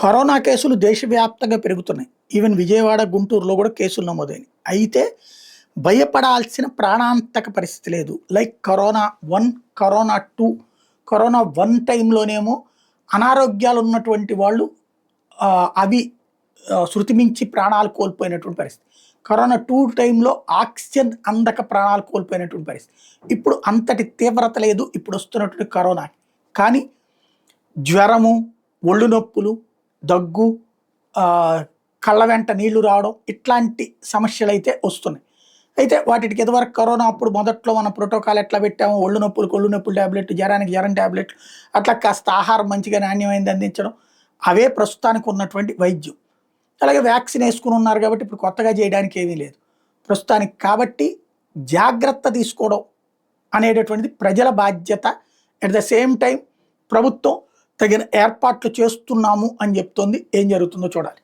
Corona కేసులు దేశవ్యాప్తంగా పెరుగుతున్నాయి. ఈవెన్ విజయవాడ, గుంటూరులో కూడా కేసులు నమోదైనయి. అయితే భయపడాల్సిన ప్రాణాంతక పరిస్థితి లేదు. లైక్ కరోనా 1, కరోనా 2, కరోనా 1 టైంలోనేమో అనారోగ్యాలు ఉన్నటువంటి వాళ్ళు అవి శృతి మించి ప్రాణాలు కోల్పోయినటువంటి పరిస్థితి. కరోనా 2 టైంలో ఆక్సిజన్ అందక ప్రాణాలు కోల్పోయినటువంటి పరిస్థితి. ఇప్పుడు అంతటి తీవ్రత లేదు ఇప్పుడు వస్తున్నటువంటి కరోనాకి. కానీ జ్వరము, ఒళ్ళు నొప్పులు, దగ్గు, కళ్ళ వెంట నీళ్లు రావడం ఇట్లాంటి సమస్యలు అయితే వస్తున్నాయి. అయితే వాటికి ఇదివరకు కరోనా అప్పుడు మొదట్లో మన ప్రోటోకాల్ ఎట్లా పెట్టామో ఒళ్ళు నొప్పులు ట్యాబ్లెట్, జ్వరానికి జ్వరం ట్యాబ్లెట్లు, అట్లా కాస్త ఆహారం మంచిగా నాణ్యమైనది అందించడం, అవే ప్రస్తుతానికి ఉన్నటువంటి వైద్యం. అలాగే వ్యాక్సిన్ వేసుకుని ఉన్నారు కాబట్టి ఇప్పుడు కొత్తగా చేయడానికి ఏమీ లేదు ప్రస్తుతానికి. కాబట్టి జాగ్రత్త తీసుకోవడం అనేటటువంటిది ప్రజల బాధ్యత. అట్ ద సేమ్ టైం ప్రభుత్వం తగిన ఏర్పాట్లు చేస్తున్నాము అని చెప్తోంది. ఏం జరుగుతుందో చూడాలి.